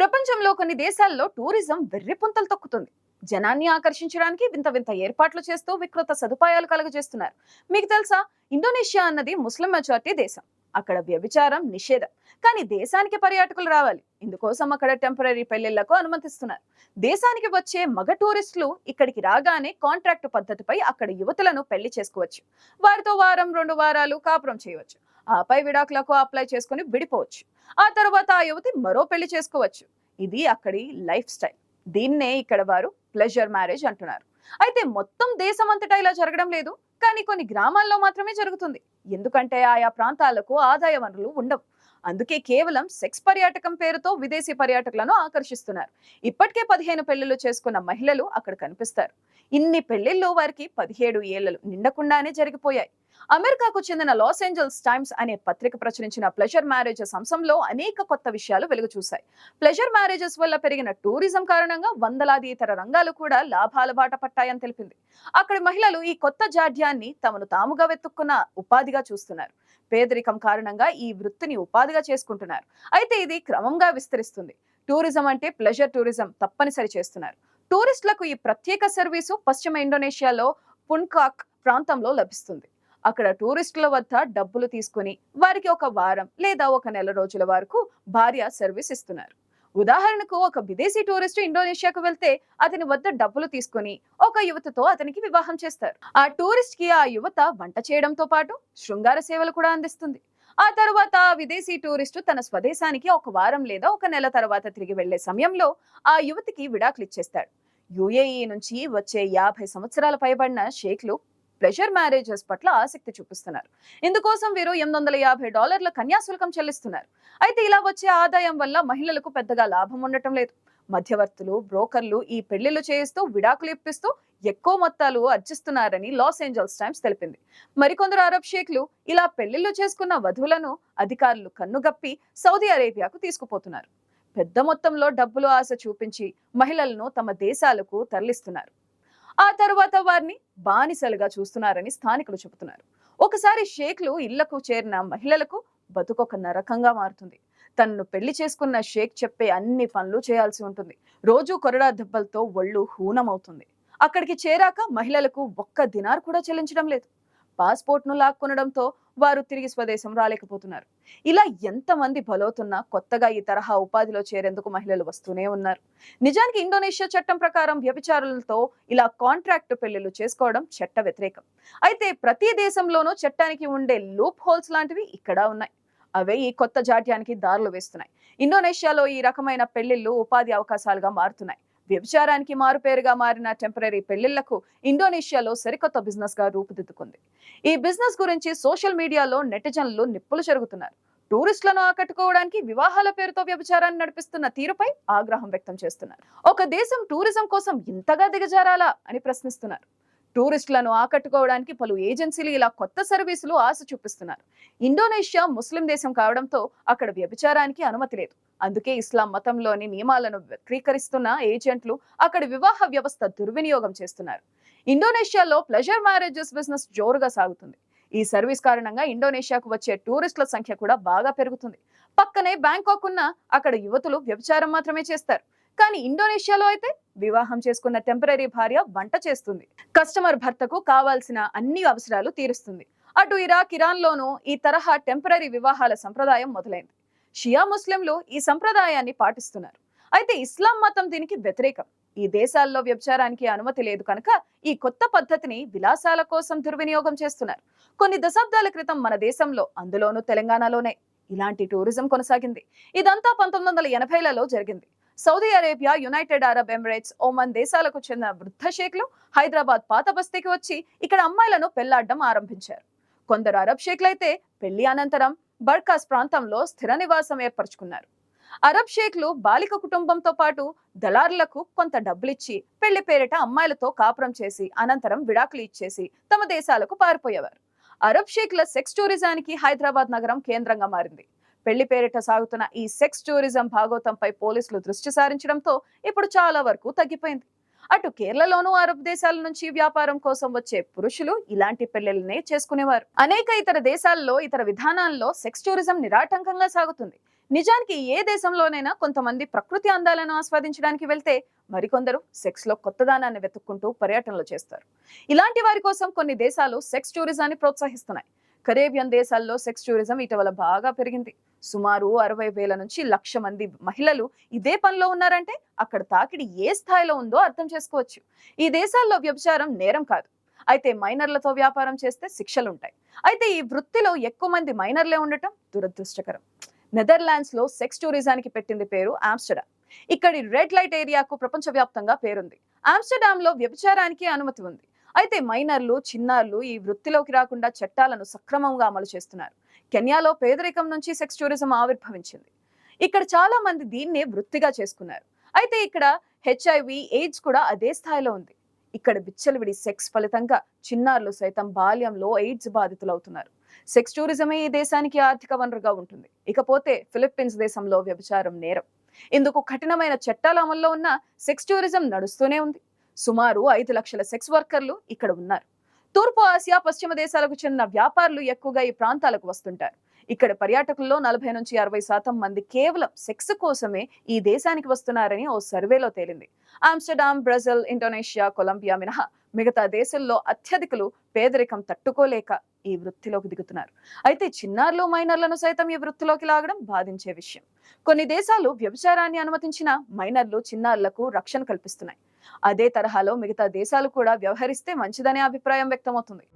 ప్రపంచంలో కొన్ని దేశాల్లో టూరిజం వెర్రిపుంతలు తొక్కుతుంది. జనాన్ని ఆకర్షించడానికి వింత వింత ఏర్పాట్లు చేస్తూ వికృత సదుపాయాలు కలుగజేస్తున్నారు. మీకు తెలుసా, ఇండోనేషియా అన్నది ముస్లిం మెజార్టీ దేశం. అక్కడ వ్యభిచారం నిషేధం. కానీ దేశానికి పర్యాటకులు రావాలి, ఇందుకోసం అక్కడ టెంపరీ పెళ్లిళ్లకు అనుమతిస్తున్నారు. దేశానికి వచ్చే మగ టూరిస్టులు ఇక్కడికి రాగానే కాంట్రాక్ట్ పద్ధతిపై అక్కడ యువతులను పెళ్లి చేసుకోవచ్చు. వారితో వారం 2 వారాలు కాపురం చేయవచ్చు. ఆపై విడాకులకు అప్లై చేసుకుని విడిపోవచ్చు. ఆ తర్వాత ఆ యువతి మరో పెళ్లి చేసుకోవచ్చు. ఇది అక్కడి లైఫ్ స్టైల్. దీన్నే ఇక్కడ వారు ప్లెజర్ మ్యారేజ్ అంటున్నారు. అయితే మొత్తం దేశమంతటా ఇలా జరగడం లేదు, కానీ కొన్ని గ్రామాల్లో మాత్రమే జరుగుతుంది. ఎందుకంటే ఆయా ప్రాంతాలకు ఆదాయ వనరులు ఉండవు. అందుకే కేవలం సెక్స్ పర్యాటకం పేరుతో విదేశీ పర్యాటకులను ఆకర్షిస్తున్నారు. ఇప్పటికే 15 పెళ్లిళ్లు చేసుకున్న మహిళలు అక్కడ కనిపిస్తారు. ఇన్ని పెళ్లిళ్లు వారికి 17 ఏళ్లు నిండకుండానే జరిగిపోయాయి. అమెరికాకు చెందిన లాస్ ఏంజల్స్ టైమ్స్ అనే పత్రిక ప్రచురించిన ప్లెజర్ మ్యారేజెస్ అంశంలో అనేక కొత్త విషయాలు వెలుగు చూశాయి. ప్లెజర్ మ్యారేజెస్ వల్ల పెరిగిన టూరిజం కారణంగా వందలాది ఇతర రంగాలు కూడా లాభాల బాట పట్టాయని తెలిపింది. అక్కడి మహిళలు ఈ కొత్త జాడ్యాన్ని తమను తాముగా వెతుక్కున్న ఉపాధిగా చూస్తున్నారు. పేదరికం కారణంగా ఈ వృత్తిని ఉపాధిగా చేసుకుంటున్నారు. అయితే ఇది క్రమంగా విస్తరిస్తుంది. టూరిజం అంటే ప్లెజర్ టూరిజం తప్పనిసరి చేస్తున్నారు. టూరిస్టులకు ఈ ప్రత్యేక సర్వీసు పశ్చిమ ఇండోనేషియాలో పున్కాక్ ప్రాంతంలో లభిస్తుంది. అక్కడ టూరిస్టుల వద్ద డబ్బులు తీసుకుని వారికి 1 వారం లేదా 1 నెల రోజుల వరకు భార్య సర్వీస్ ఇస్తున్నారు. ఉదాహరణకు, ఒక విదేశీ టూరిస్టు ఇండోనేషియాకు వెళ్తే అతని వద్ద డబ్బులు తీసుకుని ఒక యువతతో అతనికి వివాహం చేస్తారు. ఆ టూరిస్ట్ కి ఆ యువత వంట చేయడంతో పాటు శృంగార సేవలు కూడా అందిస్తుంది. ఆ తర్వాత ఆ విదేశీ టూరిస్టు తన స్వదేశానికి 1 వారం లేదా 1 నెల తర్వాత తిరిగి వెళ్లే సమయంలో ఆ యువతికి విడాకులు ఇచ్చేస్తాడు. యుఏఈ నుంచి వచ్చే 50 సంవత్సరాల పైబడిన షేక్లు ప్లెజర్ మ్యారేజెస్ పట్ల ఆసక్తి చూపిస్తున్నారు. ఇందుకోసం వీరు $850 కన్యాశుల్కం చెల్లిస్తున్నారు. అయితే ఇలా వచ్చే ఆదాయం వల్ల మహిళలకు పెద్దగా లాభం ఉండటం లేదు. మధ్యవర్తులు, బ్రోకర్లు ఈ పెళ్లిళ్లు చేయిస్తూ విడాకులు ఇప్పిస్తూ ఎక్కువ మొత్తాలు అర్జిస్తున్నారని లాస్ ఏంజల్స్ టైమ్స్ తెలిపింది. మరికొందరు అరబ్ షేక్లు ఇలా పెళ్లిళ్లు చేసుకున్న వధువులను అధికారులు కన్నుగప్పి సౌదీ అరేబియాకు తీసుకుపోతున్నారు. పెద్ద మొత్తంలో డబ్బులు ఆశ చూపించి మహిళలను తమ దేశాలకు తరలిస్తున్నారు. ఆ తర్వాత వారిని బానిసలుగా చూస్తున్నారని స్థానికులు చెబుతున్నారు. ఒకసారి షేక్లు ఇళ్లకు చేరిన మహిళలకు బతుకొక నరకంగా మారుతుంది. తనను పెళ్లి చేసుకున్న షేక్ చెప్పే అన్ని పనులు చేయాల్సి ఉంటుంది. రోజు కొరడా దెబ్బలతో ఒళ్ళు హూనమవుతుంది. అక్కడికి చేరాక మహిళలకు 1 దినార్ కూడా చెల్లించడం లేదు. పాస్పోర్ట్ ను లాక్కొనడంతో వారు తిరిగి స్వదేశం రాలేకపోతున్నారు. ఇలా ఎంతమంది బలవుతున్నా కొత్తగా ఈ తరహా ఉపాధిలో చేరేందుకు మహిళలు వస్తూనే ఉన్నారు. నిజానికి ఇండోనేషియా చట్టం ప్రకారం వ్యభిచారులతో ఇలా కాంట్రాక్ట్ పెళ్లిళ్లు చేసుకోవడం చట్ట వ్యతిరేకం. అయితే ప్రతి దేశంలోనూ చట్టానికి ఉండే లూప్ హోల్స్ లాంటివి ఇక్కడ ఉన్నాయి. అవే ఈ కొత్త జాడ్యానికి దారులు వేస్తున్నాయి. ఇండోనేషియాలో ఈ రకమైన పెళ్లిళ్లు ఉపాధి అవకాశాలుగా మారుతున్నాయి. వ్యభిచారానికి మారుపేరుగా మారిన టెంపరీ పెళ్లిళ్లకు ఇండోనేషియాలో సరికొత్త బిజినెస్ గా రూపుదిద్దుకుంది. ఈ బిజినెస్ గురించి సోషల్ మీడియాలో నెటిజన్లు నిప్పులు చెరుగుతున్నారు. టూరిస్టులను ఆకట్టుకోవడానికి వివాహాల పేరుతో వ్యభిచారాన్ని నడిపిస్తున్న తీరుపై ఆగ్రహం వ్యక్తం చేస్తున్నారు. ఒక దేశం టూరిజం కోసం ఇంతగా దిగజారాలా అని ప్రశ్నిస్తున్నారు. టూరిస్టులను ఆకట్టుకోవడానికి పలు ఏజెన్సీలు ఇలా కొత్త సర్వీసులు ఆశ చూపిస్తున్నారు. ఇండోనేషియా ముస్లిం దేశం కావడంతో అక్కడ వ్యభిచారానికి అనుమతి లేదు. అందుకే ఇస్లాం మతంలోని నియమాలను వక్రీకరిస్తున్న ఏజెంట్లు అక్కడి వివాహ వ్యవస్థ దుర్వినియోగం చేస్తున్నారు. ఇండోనేషియాలో ప్లెజర్ మ్యారేజెస్ బిజినెస్ జోరుగా సాగుతుంది. ఈ సర్వీస్ కారణంగా ఇండోనేషియాకు వచ్చే టూరిస్టుల సంఖ్య కూడా బాగా పెరుగుతుంది. పక్కనే బ్యాంకాక్ ఉన్న అక్కడ యువతులు వ్యభిచారం మాత్రమే చేస్తారు. కానీ ఇండోనేషియాలో అయితే వివాహం చేసుకున్న టెంపరీ భార్య వంట చేస్తుంది. కస్టమర్ భర్తకు కావాల్సిన అన్ని అవసరాలు తీరుస్తుంది. అటు ఇరాన్ లోనూ ఈ తరహా టెంపరీ వివాహాల సంప్రదాయం మొదలైంది. షియా ముస్లింలు ఈ సంప్రదాయాన్ని పాటిస్తున్నారు. అయితే ఇస్లాం మతం దీనికి వ్యతిరేకం. ఈ దేశాల్లో వ్యభిచారానికి అనుమతి లేదు కనుక ఈ కొత్త పద్ధతిని విలాసాల కోసం దుర్వినియోగం చేస్తున్నారు. కొన్ని దశాబ్దాల క్రితం మన దేశంలో, అందులోనూ తెలంగాణలోనే ఇలాంటి టూరిజం కొనసాగింది. ఇదంతా 1980లలో జరిగింది. Saudi Arabia, United Arab Emirates, Oman దేశాలకు చెందిన వృద్ధ షేక్లు హైదరాబాద్ పాత బస్తీకి వచ్చి ఇక్కడ అమ్మాయిలను పెళ్లాడడం ఆరంభించారు. కొందరు అరబ్ షేక్లైతే పెళ్లి అనంతరం బర్కాస్ ప్రాంతంలో స్థిర నివాసం ఏర్పరచుకున్నారు. అరబ్ షేక్లు బాలిక కుటుంబంతో పాటు దళారులకు కొంత డబ్బులిచ్చి పెళ్లి పేరిట అమ్మాయిలతో కాపురం చేసి అనంతరం విడాకులు ఇచ్చేసి తమ దేశాలకు పారిపోయేవారు. అరబ్ షేక్ల సెక్స్ టూరిజానికి హైదరాబాద్ నగరం కేంద్రంగా మారింది. పెళ్లి పేరిట సాగుతున్న ఈ సెక్స్ టూరిజం భాగోతంపై పోలీసులు దృష్టి సారించడంతో ఇప్పుడు చాలా వరకు తగ్గిపోయింది. అటు కేరళలోనూ అరబ్ దేశాల నుంచి వ్యాపారం కోసం వచ్చే పురుషులు ఇలాంటి పెళ్లిళ్లనే చేసుకునేవారు. అనేక ఇతర దేశాల్లో ఇతర విధానాల్లో సెక్స్ టూరిజం నిరాటంకంగా సాగుతుంది. నిజానికి ఏ దేశంలోనైనా కొంతమంది ప్రకృతి అందాలను ఆస్వాదించడానికి వెళ్తే మరికొందరు సెక్స్ లో కొత్తదానాన్ని వెతుక్కుంటూ పర్యటనలు చేస్తారు. ఇలాంటి వారి కోసం కొన్ని దేశాలు సెక్స్ టూరిజాన్ని ప్రోత్సహిస్తున్నాయి. కరేబియన్ దేశాల్లో సెక్స్ టూరిజం ఇటీవల బాగా పెరిగింది. సుమారు 60,000 నుంచి 1,00,000 మంది మహిళలు ఇదే పనిలో ఉన్నారంటే అక్కడ తాకిడి ఏ స్థాయిలో ఉందో అర్థం చేసుకోవచ్చు. ఈ దేశాల్లో వ్యభిచారం నేరం కాదు, అయితే మైనర్లతో వ్యాపారం చేస్తే శిక్షలుంటాయి. అయితే ఈ వృత్తిలో ఎక్కువ మంది మైనర్లే ఉండటం దురదృష్టకరం. నెదర్లాండ్స్ లో సెక్స్ టూరిజానికి పెట్టింది పేరు ఆమ్స్టర్డామ్. ఇక్కడి రెడ్ లైట్ ఏరియాకు ప్రపంచవ్యాప్తంగా పేరుంది. ఆమ్స్టర్డామ్ లో వ్యభిచారానికి అనుమతి ఉంది. అయితే మైనర్లు, చిన్నారులు ఈ వృత్తిలోకి రాకుండా చట్టాలను సక్రమంగా అమలు చేస్తున్నారు. కెన్యాలో పేదరికం నుంచి సెక్స్ టూరిజం ఆవిర్భవించింది. ఇక్కడ చాలా మంది దీన్నే వృత్తిగా చేసుకున్నారు. అయితే ఇక్కడ హెచ్ఐవి, ఎయిడ్స్ కూడా అదే స్థాయిలో ఉంది. ఇక్కడ విచ్చలవిడి సెక్స్ ఫలితంగా చిన్నారులు సైతం బాల్యంలో ఎయిడ్స్ బాధితులవుతున్నారు. సెక్స్ టూరిజమే ఈ దేశానికి ఆర్థిక వనరుగా ఉంటుంది. ఇకపోతే ఫిలిప్పీన్స్ దేశంలో వ్యభిచారం నేరం. ఇందుకు కఠినమైన చట్టాలు అమల్లో ఉన్న సెక్స్ టూరిజం నడుస్తూనే ఉంది. సుమారు 5 లక్షల సెక్స్ వర్కర్లు ఇక్కడ ఉన్నారు. తూర్పు ఆసియా, పశ్చిమ దేశాలకు చెందిన వ్యాపారులు ఎక్కువగా ఈ ప్రాంతాలకు వస్తుంటారు. ఇక్కడ పర్యాటకుల్లో 40 నుంచి 60% మంది కేవలం సెక్స్ కోసమే ఈ దేశానికి వస్తున్నారని ఓ సర్వేలో తేలింది. ఆమ్స్టర్డామ్, బ్రెజిల్, ఇండోనేషియా, కొలంబియా మినహా మిగతా దేశాల్లో అత్యధికులు పేదరికం తట్టుకోలేక ఈ వృత్తిలోకి దిగుతున్నారు. అయితే చిన్నారులు, మైనర్లను సైతం ఈ వృత్తిలోకి లాగడం బాధించే విషయం. కొన్ని దేశాలు వ్యభిచారాన్ని అనుమతించిన మైనర్లు, చిన్నారులకు రక్షణ కల్పిస్తున్నాయి. అదే తరహాలో మిగతా దేశాలు కూడా వ్యవహరిస్తే మంచిదనే అభిప్రాయం వ్యక్తమవుతుంది.